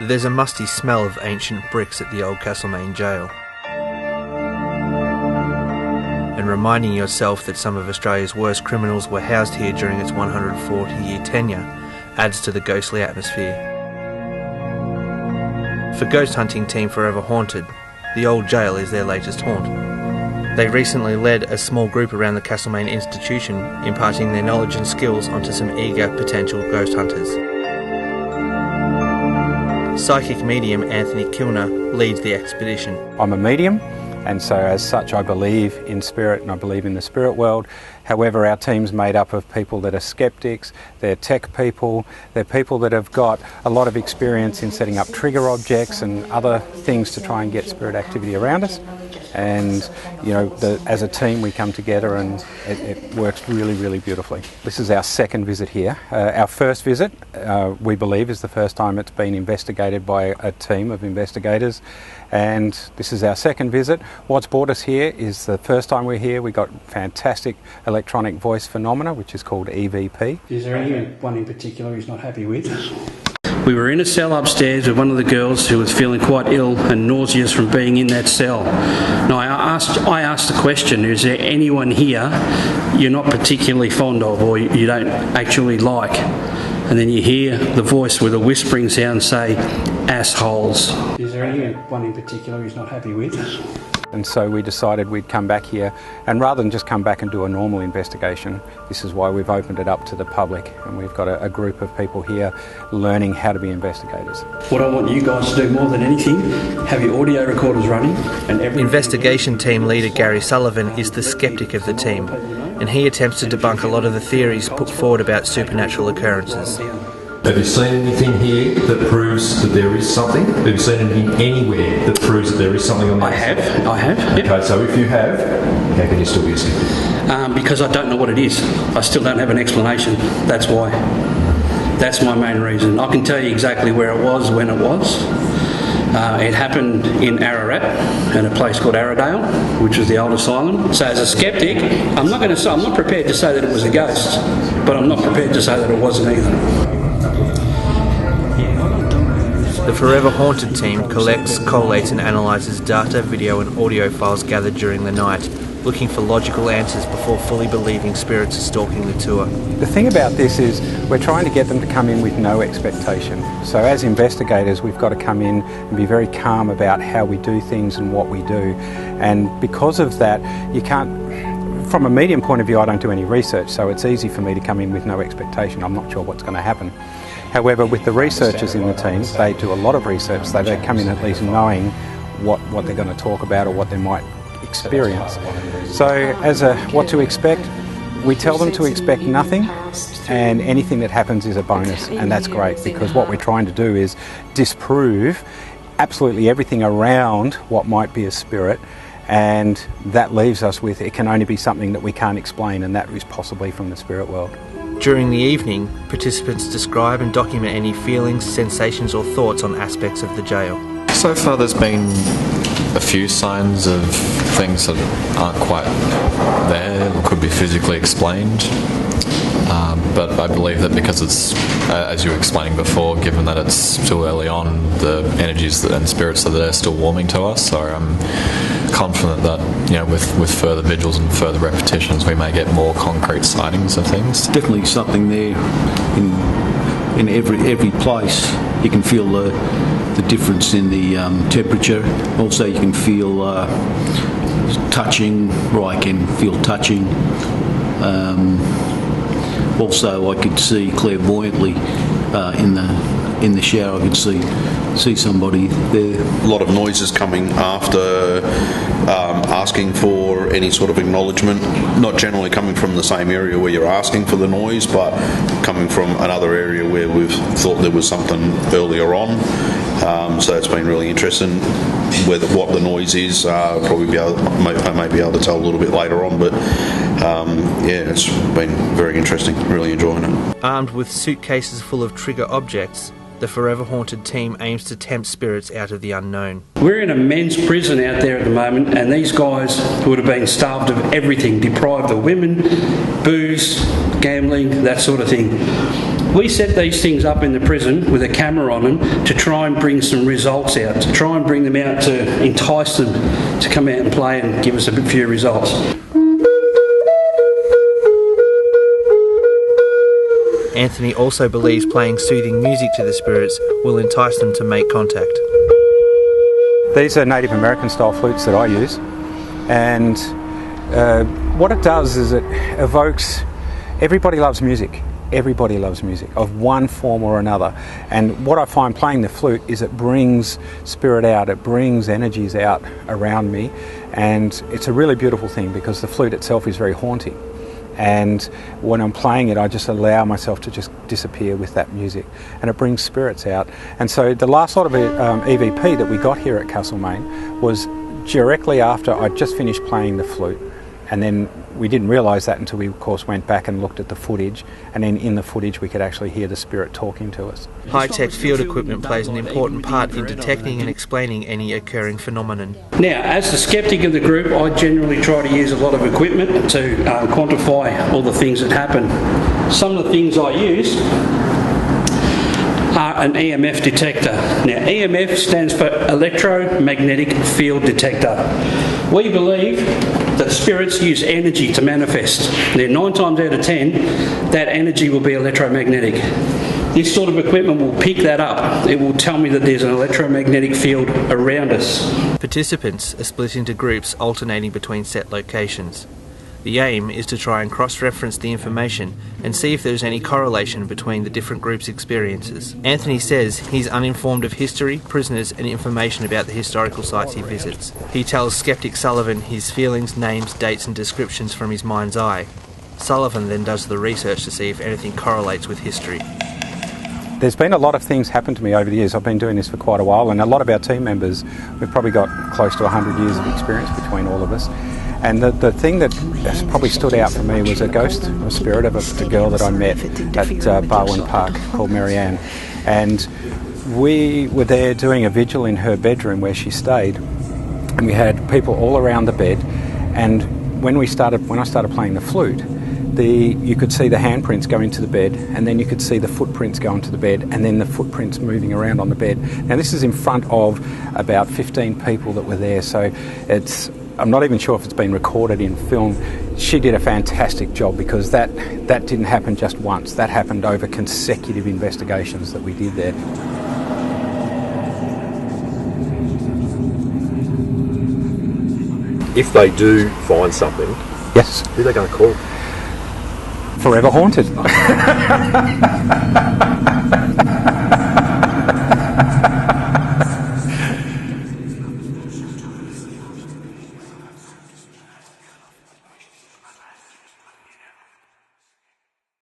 There's a musty smell of ancient bricks at the Old Castlemaine Gaol. And reminding yourself that some of Australia's worst criminals were housed here during its 140-year tenure adds to the ghostly atmosphere. For ghost hunting team Forever Haunted, the old jail is their latest haunt. They recently led a small group around the Castlemaine institution, imparting their knowledge and skills onto some eager potential ghost hunters. Psychic medium Anthony Kilner leads the expedition. I'm a medium, and so as such I believe in spirit and I believe in the spirit world. However, our team's made up of people that are skeptics, they're tech people, they're people that have got a lot of experience in setting up trigger objects and other things to try and get spirit activity around us. And you know, as a team we come together and it works really, really beautifully. This is our second visit here. Our first visit, we believe, is the first time it's been investigated by a team of investigators, and this is our second visit. What's brought us here is the first time we're here we got fantastic electronic voice phenomena, which is called EVP. Is there anyone in particular who's not happy with? We were in a cell upstairs with one of the girls who was feeling quite ill and nauseous from being in that cell. Now I asked the question, is there anyone here you're not particularly fond of or you don't actually like? And then you hear the voice with a whispering sound say, assholes. Is there anyone in particular who's not happy with? And so we decided we'd come back here, and rather than just come back and do a normal investigation, this is why we've opened it up to the public, and we've got a group of people here learning how to be investigators. What I want you guys to do more than anything, have your audio recorders running. And Investigation team leader Gary Sullivan is the skeptic of the team, and he attempts to debunk a lot of the theories put forward about supernatural occurrences. Have you seen anything here that proves that there is something? Have you seen anything anywhere that proves that there is something on the outside? I have. Yep. Okay, so if you have, how can you still be a skeptic? Because I don't know what it is. I still don't have an explanation. That's why. That's my main reason. I can tell you exactly where it was, when it was. It happened in Ararat, at a place called Arradale, which was the old asylum. So as a skeptic, I'm not prepared to say that it was a ghost, but I'm not prepared to say that it wasn't either. The Forever Haunted team collects, collates and analyses data, video and audio files gathered during the night, looking for logical answers before fully believing spirits are stalking the tour. The thing about this is we're trying to get them to come in with no expectation. So as investigators we've got to come in and be very calm about how we do things and what we do. And because of that, you can't, from a medium point of view, I don't do any research, so it's easy for me to come in with no expectation. I'm not sure what's going to happen. However, with the researchers in the team, they do a lot of research, so they come in at least knowing what they're going to talk about or what they might experience. So as a what to expect, we tell them to expect nothing, and anything that happens is a bonus, and that's great because what we're trying to do is disprove absolutely everything around what might be a spirit, and that leaves us with it can only be something that we can't explain, and that is possibly from the spirit world. During the evening, participants describe and document any feelings, sensations or thoughts on aspects of the jail. So far there's been a few signs of things that aren't quite there or could be physically explained. But I believe that because it's, as you were explaining before, given that it's still early on, the energies and spirits that are still warming to us, so I'm confident that, you know, with further vigils and further repetitions we may get more concrete sightings of things. Definitely something there in every place. You can feel the difference in the temperature. Also you can feel touching, or I can feel touching. Also, I could see clairvoyantly in the shower. I could see somebody there. A lot of noises coming after asking for any sort of acknowledgement. Not generally coming from the same area where you're asking for the noise, but coming from another area where we've thought there was something earlier on. So it's been really interesting. What the noise is, probably may be able to tell a little bit later on, but yeah, it's been very interesting, really enjoying it. Armed with suitcases full of trigger objects, the Forever Haunted team aims to tempt spirits out of the unknown. We're in a men's prison out there at the moment, and these guys would have been starved of everything, deprived of women, booze, gambling, that sort of thing. We set these things up in the prison with a camera on them to try and bring some results out, to try and bring them out to entice them to come out and play and give us a few results. Anthony also believes playing soothing music to the spirits will entice them to make contact. These are Native American style flutes that I use, and what it does is it evokes, everybody loves music. Everybody loves music of one form or another, and what I find playing the flute is it brings spirit out, it brings energies out around me, and it's a really beautiful thing because the flute itself is very haunting, and when I'm playing it I just allow myself to just disappear with that music, and it brings spirits out. And so the last lot of EVP that we got here at Castlemaine was directly after I'd just finished playing the flute, and then we didn't realise that until we of course went back and looked at the footage, and then in the footage we could actually hear the spirit talking to us. High-tech field equipment plays an important part in detecting and explaining any occurring phenomenon. Now, as the skeptic of the group, I generally try to use a lot of equipment to quantify all the things that happen. Some of the things I use are an EMF detector. Now, EMF stands for electromagnetic field detector. We believe that spirits use energy to manifest. Now, 9 times out of 10, that energy will be electromagnetic. This sort of equipment will pick that up. It will tell me that there's an electromagnetic field around us. Participants are split into groups alternating between set locations. The aim is to try and cross-reference the information and see if there's any correlation between the different groups' experiences. Anthony says he's uninformed of history, prisoners and information about the historical sites he visits. He tells skeptic Sullivan his feelings, names, dates and descriptions from his mind's eye. Sullivan then does the research to see if anything correlates with history. There's been a lot of things happen to me over the years. I've been doing this for quite a while, and a lot of our team members, we've probably got close to 100 years of experience between all of us. And the thing that has probably stood out for me was a ghost, a spirit of a girl that I met at Barwon Park called Marianne. And we were there doing a vigil in her bedroom where she stayed, and we had people all around the bed. And when I started playing the flute, you could see the handprints go into the bed, and then you could see the footprints go into the bed, and then the footprints moving around on the bed. Now this is in front of about 15 people that were there, so I'm not even sure if it's been recorded in film. She did a fantastic job because that didn't happen just once. That happened over consecutive investigations that we did there. If they do find something, yes, who are they going to call? Forever Haunted.